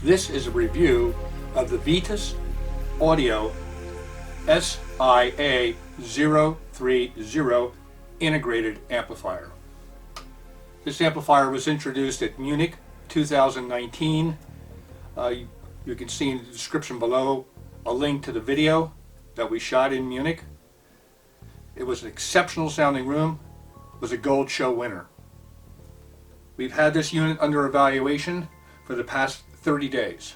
This is a review of the Vitus Audio SIA 030 integrated amplifier. This amplifier was introduced at Munich 2019. You can see in the description below a link to the video that we shot in Munich. It was an exceptional sounding room. It was a gold show winner. We've had this unit under evaluation for the past 30 days.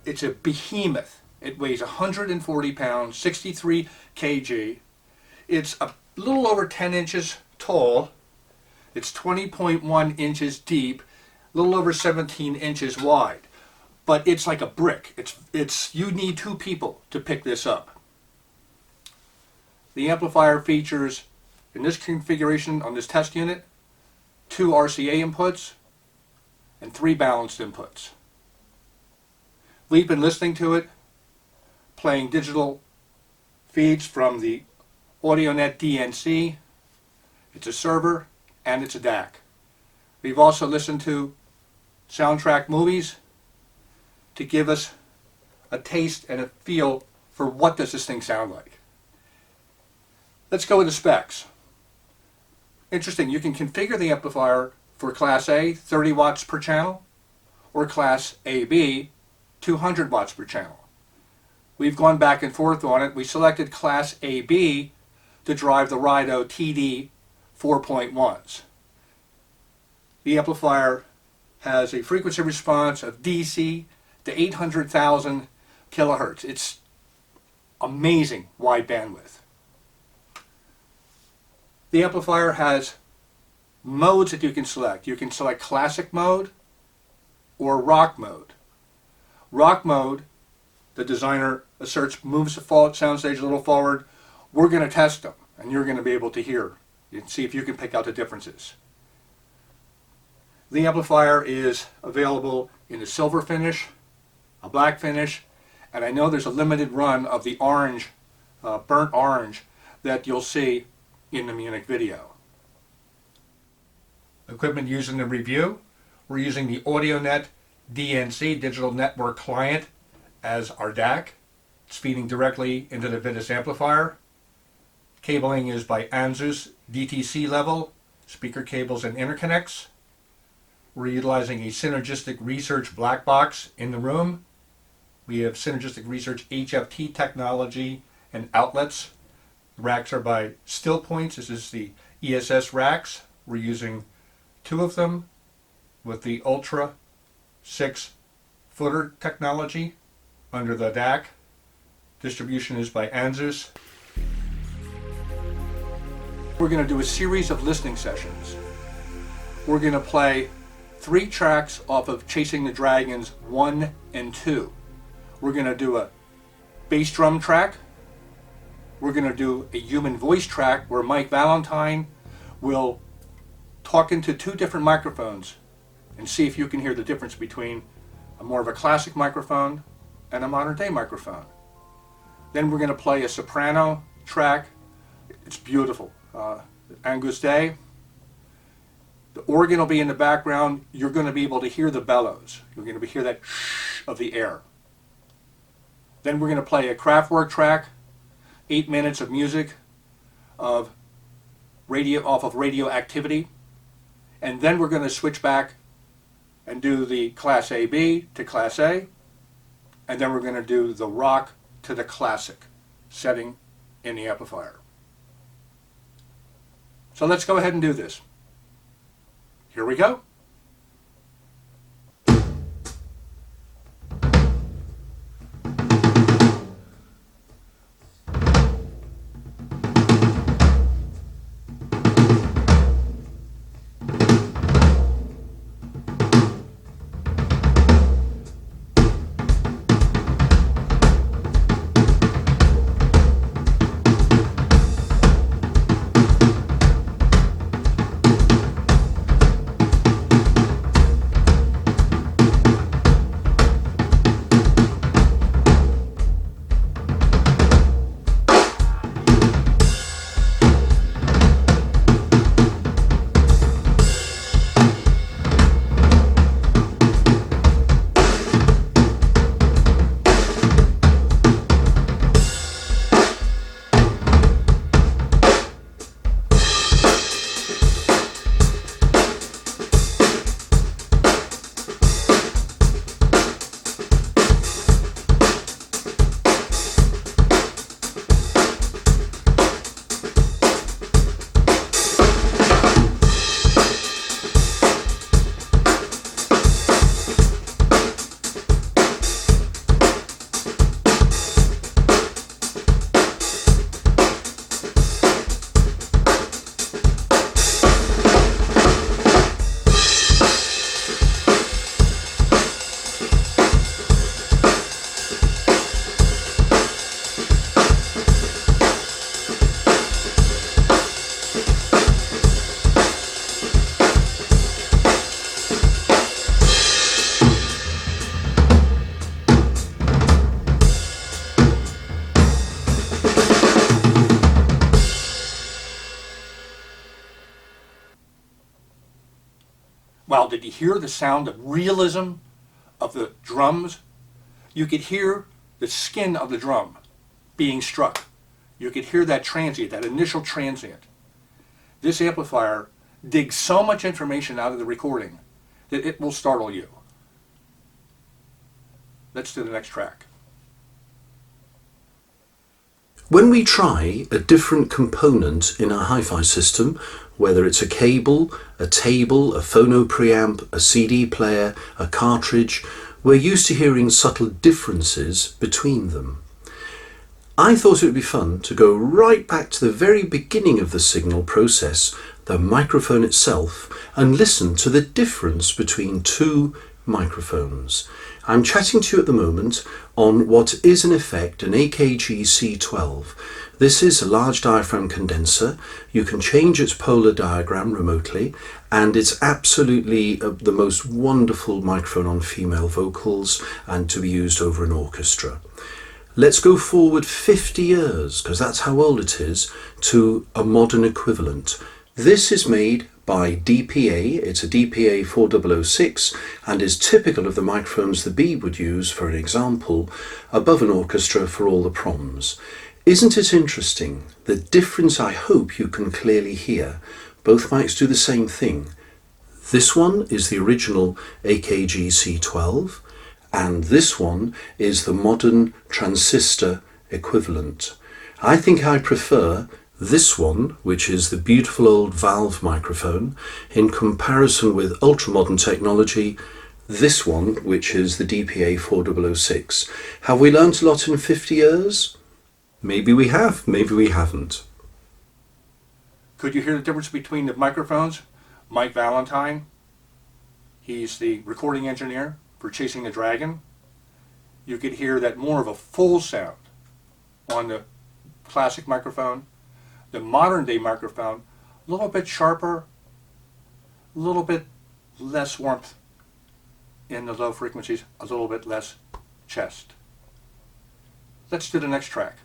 It's a behemoth. It weighs 140 pounds, 63 kg. It's a little over 10 inches tall. It's 20.1 inches deep, a little over 17 inches wide. But it's like a brick. You need two people to pick this up. The amplifier features, in this configuration on this test unit, 2 RCA inputs and 3 balanced inputs. We've been listening to it, playing digital feeds from the AudioNet DNC. It's a server and it's a DAC. We've also listened to soundtrack movies to give us a taste and a feel for what does this thing sound like. Let's go with the specs. Interesting, you can configure the amplifier for Class A, 30 watts per channel, or Class AB, 200 watts per channel. We've gone back and forth on it. We selected Class AB to drive the Rido TD 4.1s. The amplifier has a frequency response of DC to 800,000 kilohertz. It's amazing wide bandwidth. The amplifier has modes that you can select. You can select classic mode or rock mode. Rock mode, the designer asserts, moves the soundstage a little forward. We're going to test them, and you're going to be able to hear and see if you can pick out the differences. The amplifier is available in a silver finish, a black finish, and I know there's a limited run of the orange, burnt orange, that you'll see in the Munich video. Equipment used in the review, we're using the AudioNet DNC Digital Network Client as our DAC. It's feeding directly into the Vitus amplifier. Cabling is by ANSYS DTC level, speaker cables and interconnects. We're utilizing a Synergistic Research black box in the room. We have Synergistic Research HFT technology and outlets. The racks are by Still Points. This is the ESS racks. We're using 2 of them with the Ultra 6 footer technology under the DAC. Distribution is by ANSYS. We're going to do a series of listening sessions. We're going to play 3 tracks off of Chasing the Dragons 1 and 2. We're going to do a bass drum track. We're going to do a human voice track where Mike Valentine will talk into 2 different microphones and see if you can hear the difference between more of a classic microphone and a modern day microphone. Then we're going to play a soprano track. It's beautiful. Angus Day. The organ will be in the background. You're going to be able to hear the bellows. You're going to hear that shh of the air. Then we're going to play a Kraftwerk track, 8 minutes of music off of Radioactivity. And then we're going to switch back and do the Class AB to Class A. And then we're going to do the rock to the classic setting in the amplifier. So let's go ahead and do this. Here we go. did you hear the sound of realism of the drums? You could hear the skin of the drum being struck. You could hear that transient, that initial transient. This amplifier digs so much information out of the recording that it will startle you. Let's do the next track. When we try a different component in our hi-fi system, whether it's a cable, a table, a phono preamp, a CD player, a cartridge, we're used to hearing subtle differences between them. I thought it would be fun to go right back to the very beginning of the signal process, the microphone itself, and listen to the difference between two microphones. I'm chatting to you at the moment on what is in effect an AKG C12. This is a large diaphragm condenser. You can change its polar diagram remotely, and it's absolutely the most wonderful microphone on female vocals and to be used over an orchestra. Let's go forward 50 years, because that's how old it is, to a modern equivalent. This is made by DPA. It's a DPA 4006 and is typical of the microphones the Bee would use, for an example, above an orchestra for all the proms. Isn't it interesting? The difference I hope you can clearly hear. Both mics do the same thing. This one is the original AKG C12 and this one is the modern transistor equivalent. I think I prefer this one, which is the beautiful old valve microphone, in comparison with ultra-modern technology, this one, which is the DPA 4006. Have we learnt a lot in 50 years? Maybe we have, maybe we haven't. Could you hear the difference between the microphones? Mike Valentine, he's the recording engineer for Chasing the Dragon. You could hear that more of a full sound on the classic microphone. The modern day microphone, a little bit sharper, a little bit less warmth in the low frequencies, a little bit less chest. Let's do the next track.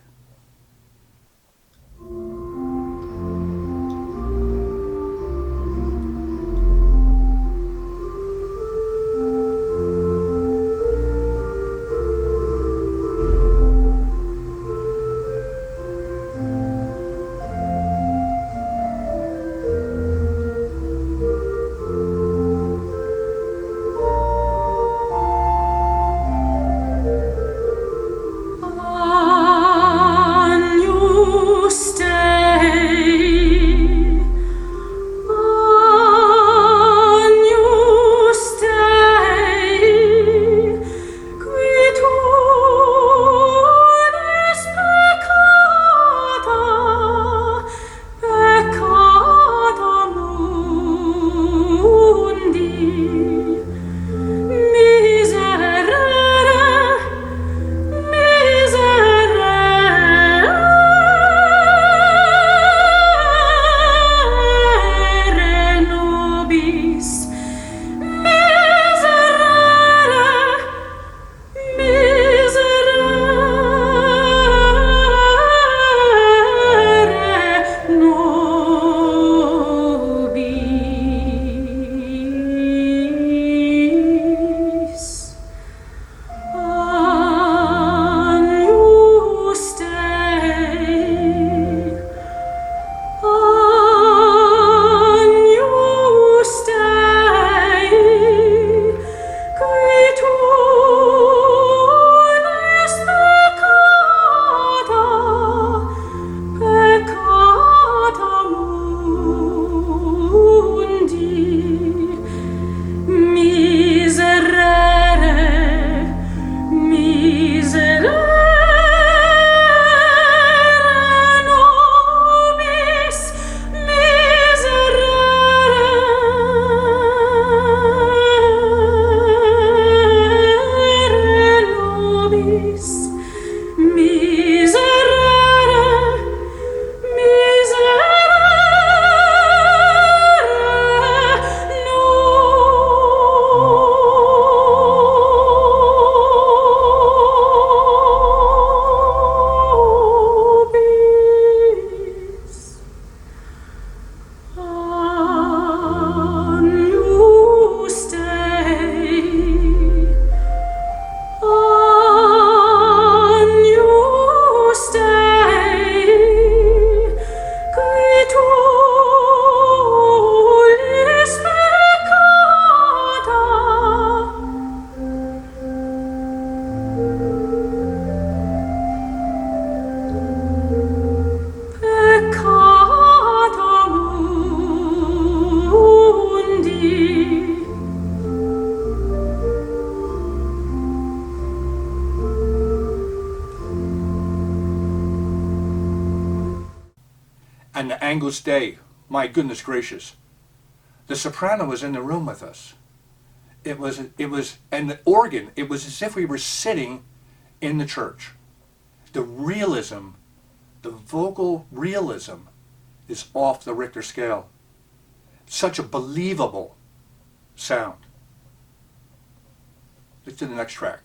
And the Angus Day, my goodness gracious. The soprano was in the room with us. It was, and the organ, it was as if we were sitting in the church. The realism, the vocal realism is off the Richter scale. Such a believable sound. Let's do the next track.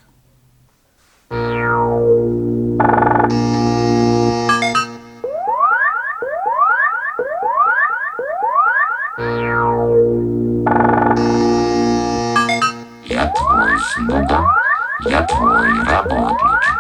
Я твой слуга, я твой работник.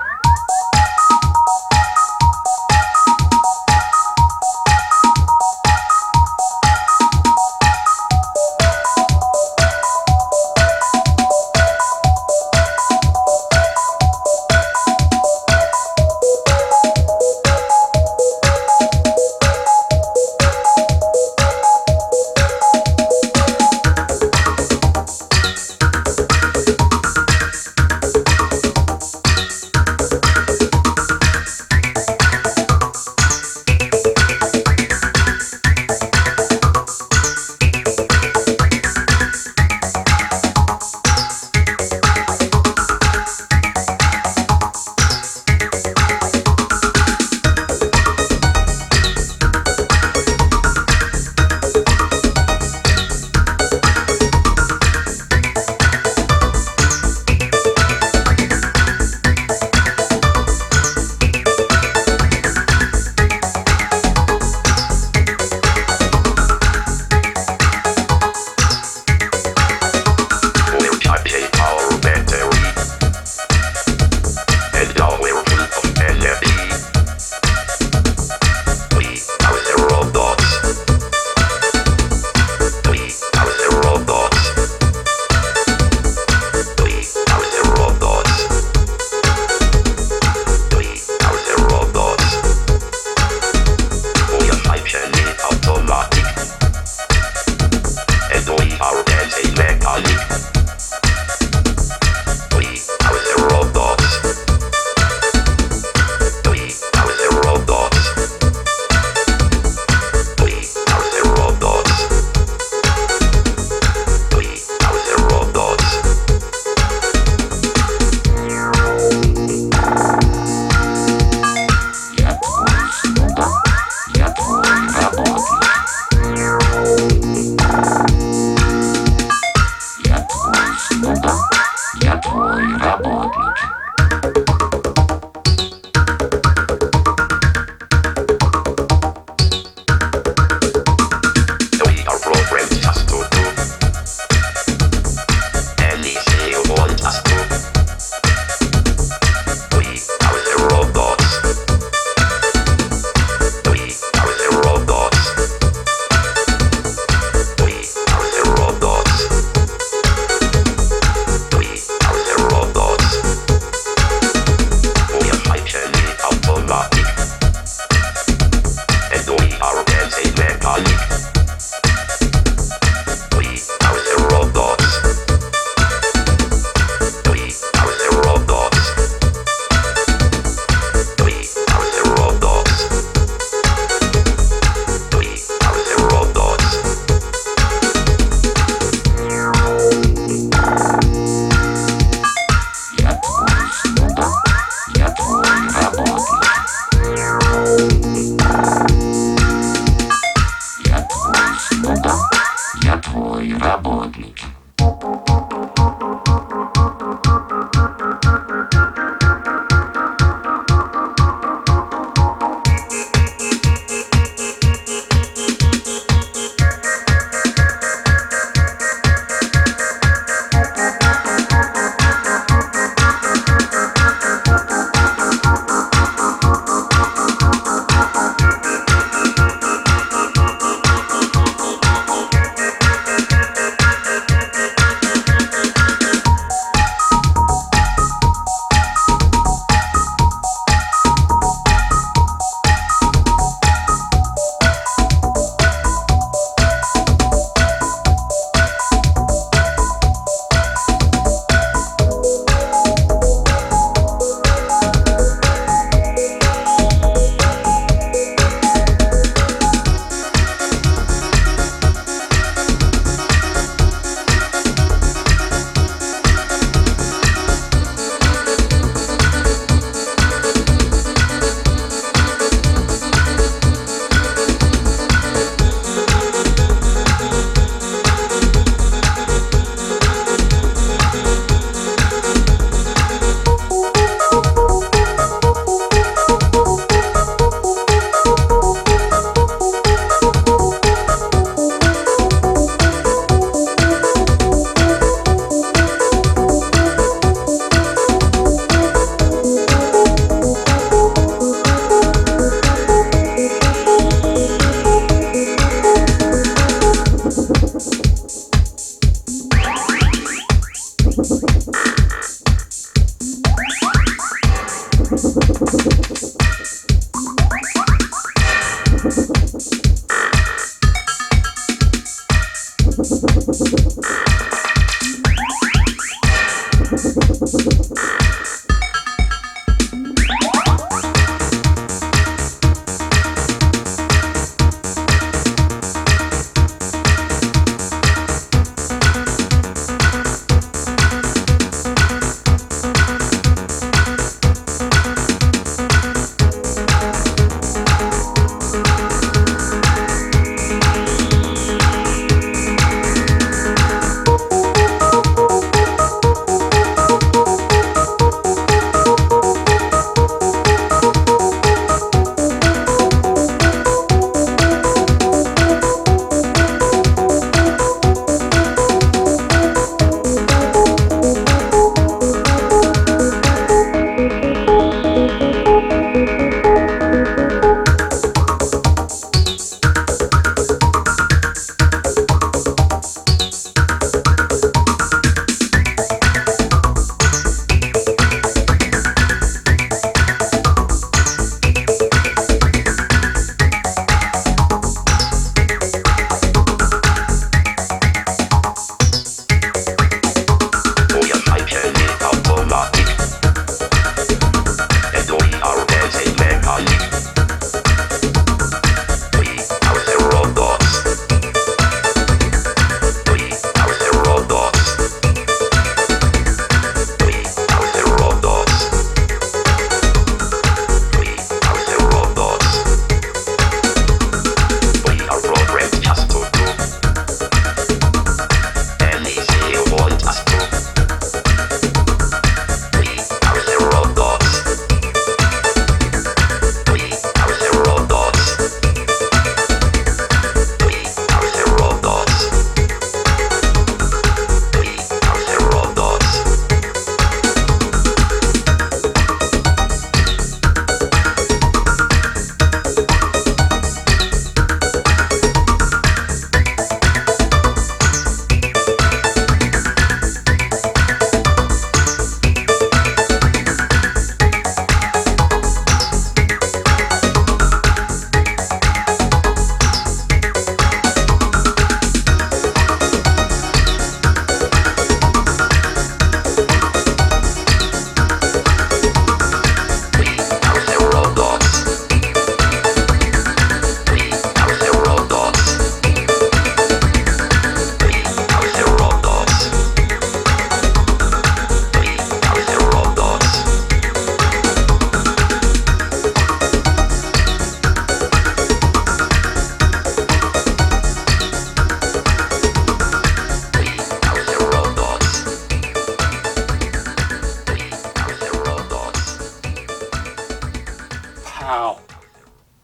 Wow.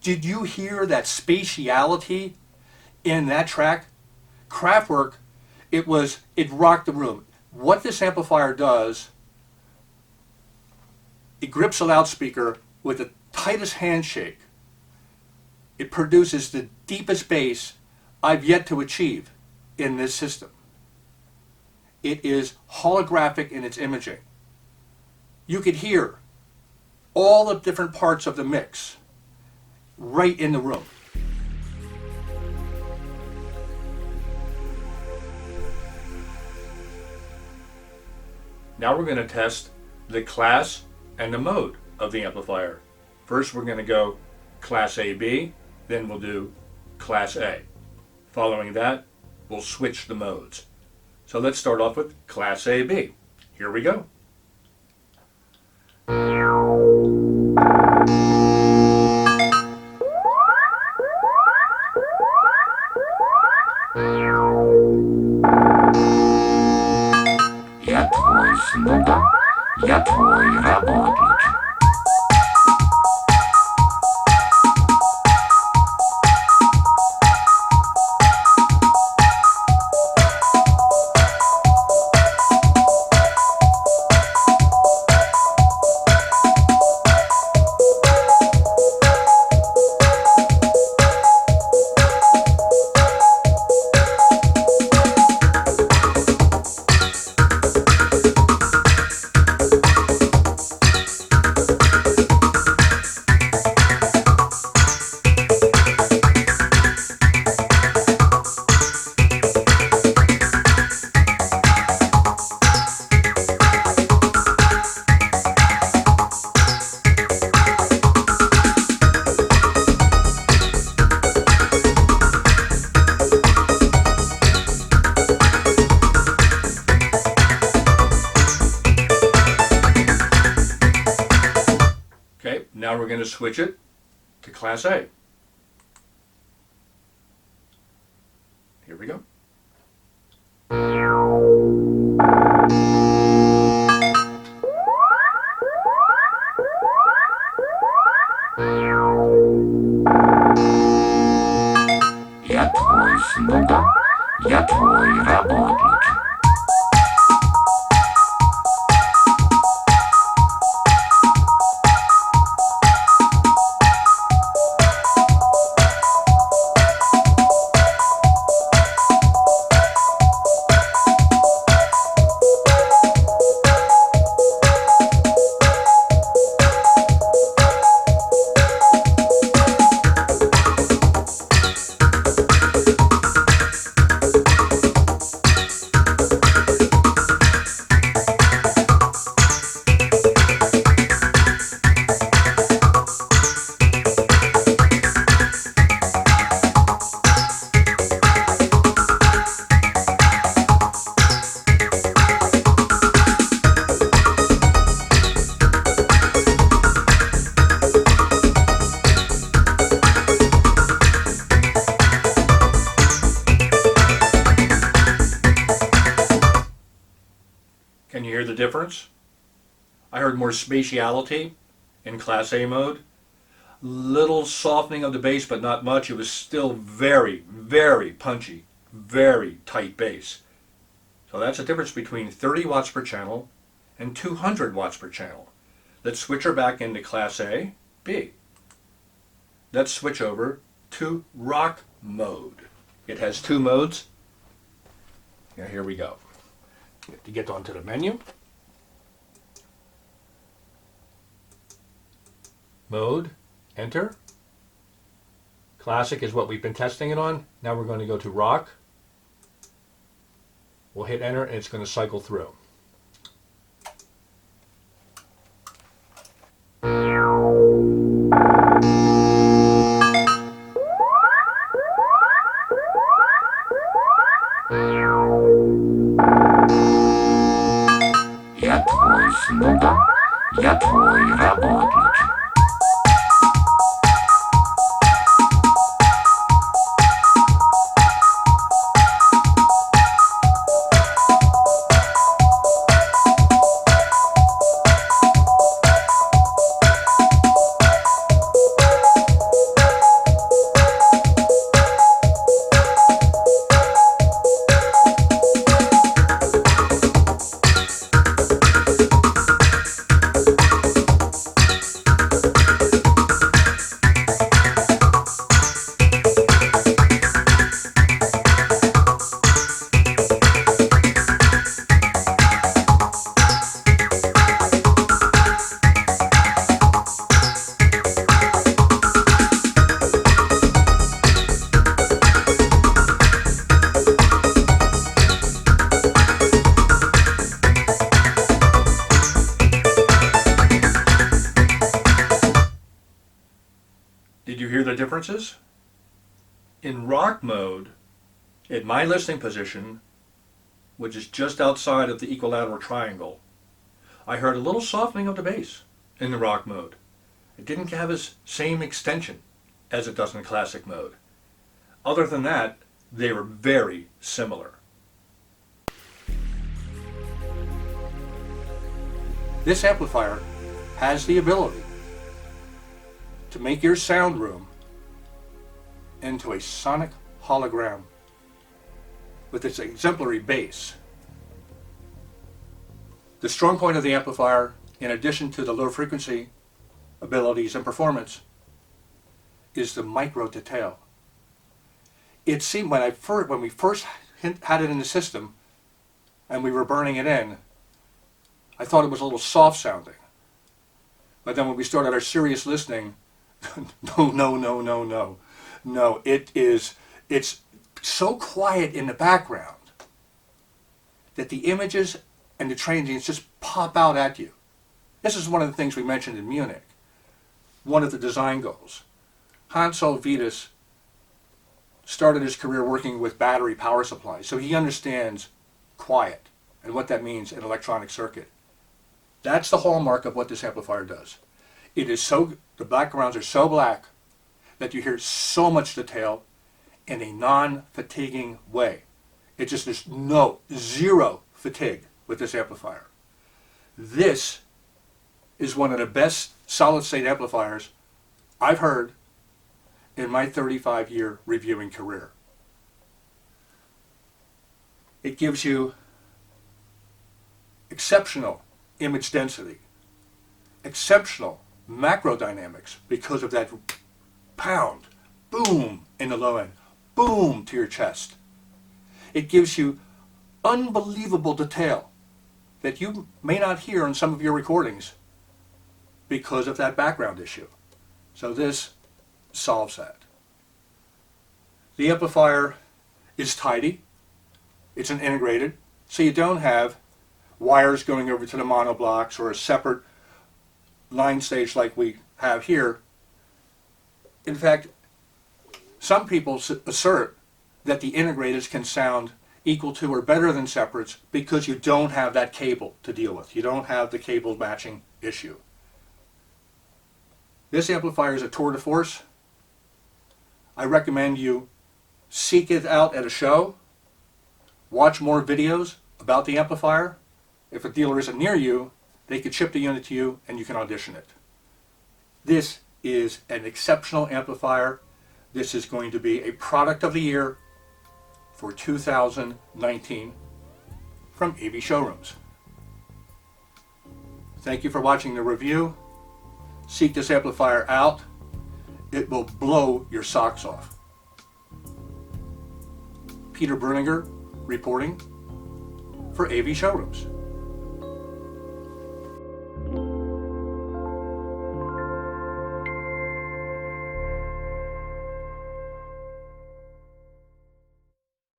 Did you hear that spatiality in that track? Kraftwerk, it rocked the room. What this amplifier does, it grips a loudspeaker with the tightest handshake. It produces the deepest bass I've yet to achieve in this system. It is holographic in its imaging. You could hear all the different parts of the mix right in the room. Now we're going to test the class and the mode of the amplifier. First we're going to go class AB, then we'll do class A. Following that, we'll switch the modes. So let's start off with class AB. Here we go. Я твой слуга, я твой работник. Now we're going to switch it to Class A. Here we go. Я твой слуга, я твой работник. Can you hear the difference? I heard more spatiality in Class A mode. Little softening of the bass, but not much. It was still very, very punchy, very tight bass. So that's a difference between 30 watts per channel and 200 watts per channel. Let's switch her back into Class A, B. Let's switch over to rock mode. It has two modes. Now here we go. To get onto the menu. Mode, enter. Classic is what we've been testing it on. Now we're going to go to rock. We'll hit enter and it's going to cycle through. Я твой слуга, я твой работник. Did you hear the differences? In rock mode, at my listening position, which is just outside of the equilateral triangle, I heard a little softening of the bass in the rock mode. It didn't have the same extension as it does in classic mode. Other than that, they were very similar. This amplifier has the ability to make your sound room into a sonic hologram with its exemplary bass. The strong point of the amplifier, in addition to the low frequency abilities and performance, is the micro detail. It seemed when we first had it in the system and we were burning it in, I thought it was a little soft sounding. But then when we started our serious listening, no, it's so quiet in the background that the images and the transients just pop out at you. This is one of the things we mentioned in Munich. One of the design goals. Vitus started his career working with battery power supplies, so he understands quiet and what that means in an electronic circuit. That's the hallmark of what this amplifier does. It is so, the backgrounds are so black that you hear so much detail in a non-fatiguing way. It just, there's zero fatigue with this amplifier. This is one of the best solid state amplifiers I've heard in my 35-year reviewing career. It gives you exceptional image density, exceptional macro dynamics because of that pound, boom in the low end, boom to your chest. It gives you unbelievable detail that you may not hear in some of your recordings because of that background issue. So this solves that. The amplifier is tidy. It's an integrated, so you don't have wires going over to the monoblocks or a separate line stage like we have here. In fact, some people assert that the integrateds can sound equal to or better than separates because you don't have that cable to deal with. You don't have the cable matching issue. This amplifier is a tour de force. I recommend you seek it out at a show. Watch more videos about the amplifier. If a dealer isn't near you, they could ship the unit to you and you can audition it. This is an exceptional amplifier. This is going to be a product of the year for 2019 from AVShowrooms. Thank you for watching the review. Seek this amplifier out. It will blow your socks off. Peter Bruninger reporting for AVShowrooms.